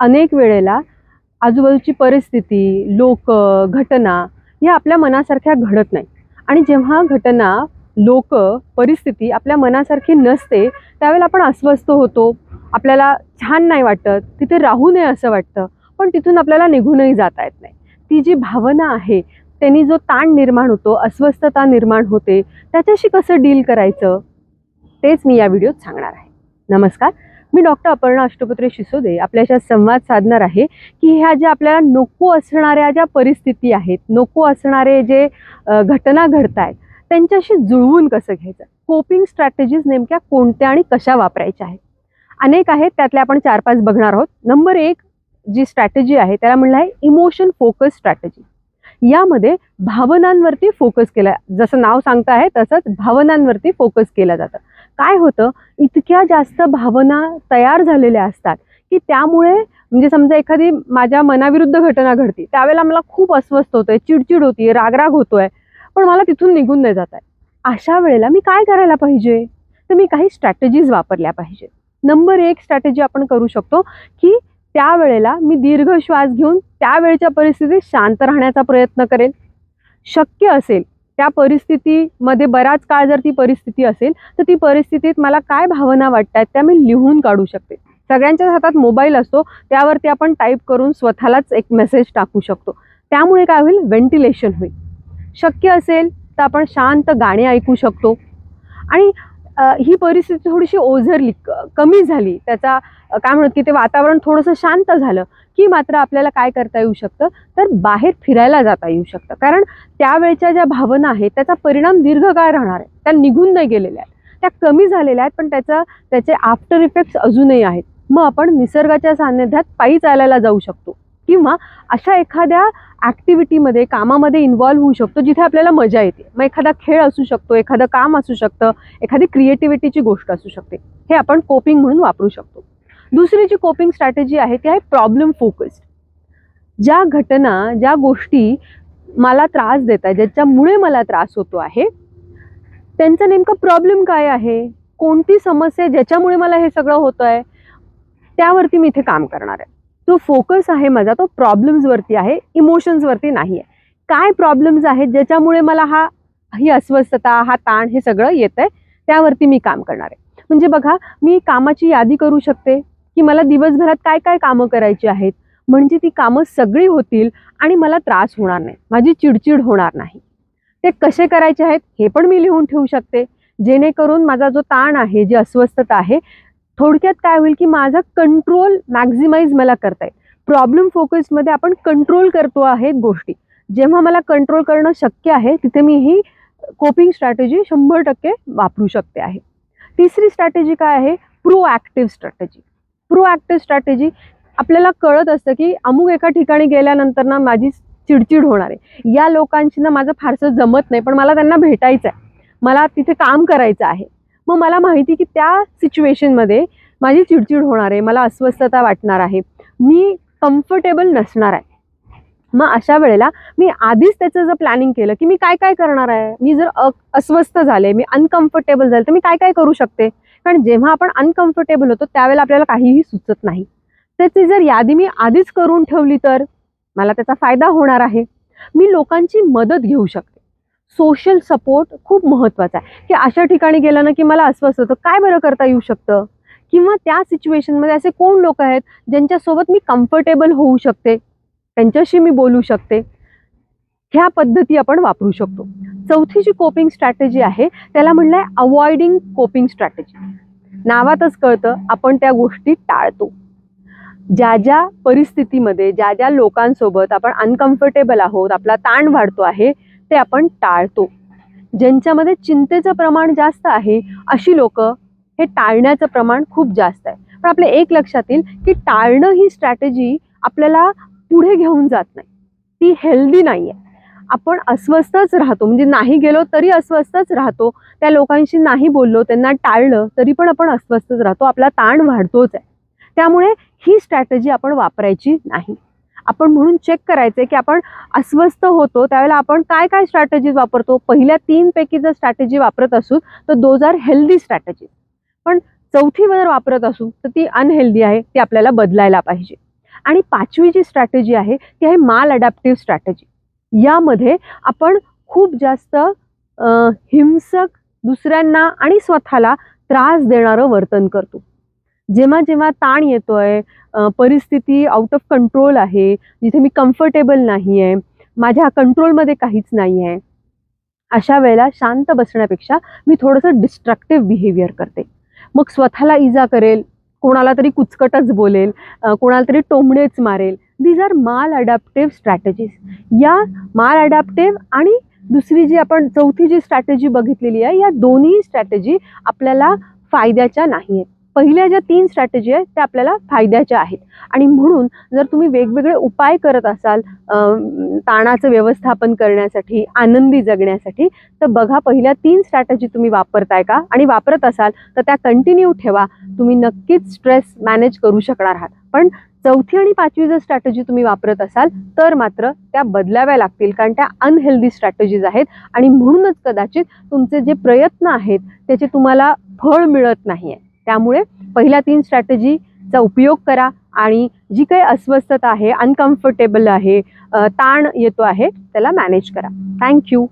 अनेक वेळेला आजूबाजूची परिस्थिती, लोक, घटना या आपल्या मनासारख्या घडत नाही आणि जेव्हा घटना, लोक, परिस्थिती आपल्या मनासारखी नसते, त्यावेळेला आपण अस्वस्थ होतो. आपल्याला छान नाही वाटत, तिथे राहू नये असं वाटतं, पण तिथून आपल्याला निघूनही जाता येत नाही. ती जी भावना आहे, त्यांनी जो ताण निर्माण होतो, अस्वस्थता निर्माण होते, त्याच्याशी कसं डील करायचं, तेच मी या व्हिडिओत सांगणार आहे. नमस्कार, मी डॉक्टर अपर्णा अष्टपत्रे शिसोदे आपल्याशी संवाद साधणार आहे की ह्या ज्या आपल्याला नको असणाऱ्या ज्या परिस्थिती आहेत, नको असणारे जे घटना घडत आहेत, त्यांच्याशी जुळवून कसं घ्यायचं, कोपिंग स्ट्रॅटेजीज नेमक्या कोणत्या आणि कशा वापरायच्या आहेत. अनेक आहेत, त्यातल्या आपण 4-5 बघणार आहोत. नंबर 1 जी स्ट्रॅटेजी आहे त्याला म्हणलं आहे इमोशन फोकस स्ट्रॅटेजी. यामध्ये भावनांवरती फोकस केला, जसं नाव सांगतं आहे तसंच भावनांवरती फोकस केलं जातं. काय होतं, इतक्या जास्त भावना तयार झालेल्या असतात की त्यामुळे म्हणजे समजा एखादी माझ्या मनाविरुद्ध घटना घडते, त्यावेळेला मला खूप अस्वस्थ होतंय, चिडचिड होतीये, रागराग होतोय, पण मला तिथून निघून नाही जात आहे. अशा वेळेला मी काय करायला पाहिजे, तर मी काही स्ट्रॅटेजीज वापरल्या पाहिजेत. नंबर 1 स्ट्रॅटेजी आपण करू शकतो की त्यावेळेला मी दीर्घ श्वास घेऊन त्यावेळच्या परिस्थितीत शांत राहण्याचा प्रयत्न करेल. शक्य असेल त्या परिस्थितीमध्ये बराच काळ जर ती परिस्थिती असेल, तर ती परिस्थितीत मला काय भावना वाटतायत त्या मी लिहून काढू शकते. सगळ्यांच्याच हातात मोबाईल असतो, त्यावरती आपण टाईप करून स्वतःलाच एक मेसेज टाकू शकतो. त्यामुळे काय होईल, व्हेंटिलेशन होईल. शक्य असेल तर आपण शांत गाणे ऐकू शकतो आणि ही परिस्थिती थोडीशी ओझरली, कमी झाली, त्याचा काय म्हणत की ते वातावरण थोडंसं शांत झालं की मात्र आपल्याला काय करता येऊ शकतं, तर बाहेर फिरायला जाता येऊ शकतं. कारण त्यावेळच्या ज्या भावना आहेत त्याचा परिणाम दीर्घकाळ राहणार आहे, त्या निघून नाही गेलेल्या आहेत, त्या कमी झालेल्या आहेत, पण त्याचे आफ्टर इफेक्ट्स अजूनही आहेत. मग आपण निसर्गाच्या सान्निध्यात पायी चालायला जाऊ शकतो किंवा अशा एखाद्या ॲक्टिव्हिटीमध्ये, कामामध्ये इन्व्हॉल्व्ह होऊ शकतो जिथे आपल्याला मजा येते. मग एखादा खेळ असू शकतो, एखादं काम असू शकतं, एखादी क्रिएटिव्हिटीची गोष्ट असू शकते. हे आपण कोपिंग म्हणून वापरू शकतो. दुसरी जी कोपिंग स्ट्रॅटेजी आहे ती आहे प्रॉब्लेम फोकस्ड. ज्या घटना, ज्या गोष्टी मला त्रास देत आहेत, ज्याच्यामुळे मला त्रास होतो आहे, त्यांचा नेमका प्रॉब्लेम काय आहे, कोणती समस्या ज्याच्यामुळे मला हे सगळं होतं आहे, त्यावरती मी इथे काम करणार आहे. जो फोकस आहे माझा तो प्रॉब्लेम्सवरती आहे, इमोशन्सवरती नाही आहे. काय प्रॉब्लेम्स आहेत ज्याच्यामुळे मला ही अस्वस्थता, हा ताण हे सगळं येत आहे, त्यावरती मी काम करणार आहे. म्हणजे बघा, मी कामाची यादी करू शकते की मला दिवसभरात काय काय कामं करायची आहेत, म्हणजे ती कामं सगळी होतील आणि मला त्रास होणार नाही, माझी चिडचिड होणार नाही. ते कसे करायचे आहेत हे पण मी लिहून ठेवू शकते, जेणेकरून माझा जो ताण आहे, जी अस्वस्थता आहे, थोडक्यात काय होईल की माझा कंट्रोल मॅक्झिमाइज मला करता येईल. प्रॉब्लेम फोकसमध्ये आपण कंट्रोल करतो आहेत गोष्टी. जेव्हा मला कंट्रोल करणं शक्य आहे, तिथे मी ही कोपिंग स्ट्रॅटेजी 100% वापरू शकते आहे. तिसरी स्ट्रॅटेजी काय आहे, प्रोॲक्टिव्ह स्ट्रॅटेजी. प्रोॲक्टिव्ह स्ट्रॅटेजी आपल्याला कळत असतं की अमुक एका ठिकाणी गेल्यानंतर ना माझी चिडचिड होणार आहे. या लोकांशी ना माझं फारसं जमत नाही, पण मला त्यांना भेटायचं आहे. मला तिथे काम करायचं आहे. मग मला माहिती की त्या सिच्युएशनमध्ये माझी चिडचिड होणार आहे, मला अस्वस्थता वाटणार आहे, मी कम्फर्टेबल नसणार आहे. मग अशा वेळेला मी आधीच त्याचं जर प्लॅनिंग केलं की मी काय काय करणार आहे, मी जर अस्वस्थ झाले, मी अनकम्फर्टेबल झाले, तर मी काय काय करू शकते. कारण जेव्हा आपण अनकम्फर्टेबल होतो त्यावेळेला आपल्याला काहीही सुचत नाही. त्याची जर यादी मी आधीच करून ठेवली तर मला त्याचा फायदा होणार आहे. मी लोकांची मदत घेऊ शकते. सोशल सपोर्ट खूप महत्त्वाचा आहे की अशा ठिकाणी गेलं ना की मला अस्वस्थ होतं, काय बरं करता येऊ शकतं, किंवा त्या सिच्युएशनमध्ये असे कोण लोक आहेत ज्यांच्यासोबत मी कम्फर्टेबल होऊ शकते, त्यांच्याशी मी बोलू शकते. ह्या पद्धती आपण वापरू शकतो. चौथी जी कोपिंग स्ट्रॅटेजी आहे त्याला म्हणलं आहे अवॉइडिंग कोपिंग स्ट्रॅटेजी. नावातच कळतं, आपण त्या गोष्टी टाळतो. ज्या ज्या परिस्थितीमध्ये, ज्या ज्या लोकांसोबत आपण अनकम्फर्टेबल आहोत, आपला ताण वाढतो आहे, ते आपण टाळतो. ज्यांच्यामध्ये चिंतेचं प्रमाण जास्त आहे अशी लोक हे टाळण्याचं प्रमाण खूप जास्त आहे. पण आपल्या एक लक्षात येईल की टाळणं ही स्ट्रॅटेजी आपल्याला पुढे घेऊन जात नाही, ती हेल्दी नाही आहे. आपण अस्वस्थच राहतो, म्हणजे नाही गेलो तरी अस्वस्थच राहतो, त्या लोकांशी नाही बोललो, त्यांना टाळलं तरी पण आपण अस्वस्थच राहतो, आपला ताण वाढतोच आहे. त्यामुळे ही स्ट्रॅटेजी आपण वापरायची नाही. आपण म्हणून चेक करायचं की आपण अस्वस्थ होतो त्यावेळेला आपण काय काय स्ट्रॅटेजीज वापरतो. पहिल्या 3 पैकी जर स्ट्रॅटेजी वापरत असू तर दोज आर हेल्दी स्ट्रॅटेजी. पण चौथी जर वापरत असू तर ती अनहेल्दी आहे, ती आपल्याला बदलायला पाहिजे. आणि 5वी जी स्ट्रॅटेजी आहे ती आहे माल अडॅप्टिव्ह स्ट्रॅटेजी. यामध्ये आपण खूप जास्त हिंसक, दुसऱ्यांना आणि स्वतःला त्रास देणारं वर्तन करतो. जेव्हा जेव्हा ताण येतोय, परिस्थिती आउट ऑफ कंट्रोल आहे, जिथे मी कम्फर्टेबल नाही आहे, माझ्या कंट्रोलमध्ये काहीच नाही आहे, अशा वेळेला शांत बसण्यापेक्षा मी थोडंसं डिस्ट्रक्टिव्ह बिहेवियर करते. मग स्वतःला इजा करेल, कोणाला तरी कुचकटच बोलेल, कोणाला तरी टोमणेच मारेल. दीज आर माल अडॅप्टिव्ह स्ट्रॅटेजीज. या माल अडॅप्टिव्ह आणि दुसरी जी आपण चौथी जी स्ट्रॅटेजी बघितलेली आहे, या दोन्ही स्ट्रॅटेजी आपल्याला फायद्याच्या नाही आहेत. पहिल्या ज्या 3 स्ट्रॅटेजी आहेत त्या आपल्याला फायद्याच्या आहेत. आणि म्हणून जर तुम्ही वेगवेगळे उपाय करत असाल ताणाचं व्यवस्थापन करण्यासाठी, आनंदी जगण्यासाठी, तर बघा पहिल्या 3 स्ट्रॅटेजी तुम्ही वापरताय का? आणि वापरत असाल तर त्या कंटिन्यू ठेवा. तुम्ही नक्कीच स्ट्रेस मॅनेज करू शकणार आहात. पण चौथी आणि 5वी जर स्ट्रॅटेजी तुम्ही वापरत असाल तर मात्र त्या बदलाव्या लागतील, कारण त्या अनहेल्दी स्ट्रॅटेजीज आहेत आणि म्हणूनच कदाचित तुमचे जे प्रयत्न आहेत त्याचे तुम्हाला फळ मिळत नाहीये. त्यामुळे पहिल्या 3 स्ट्रॅटेजीचा उपयोग करा आणि जी काही अस्वस्थता आहे, अनकम्फर्टेबल आहे, ताण येतो आहे, त्याला मॅनेज करा. थँक्यू.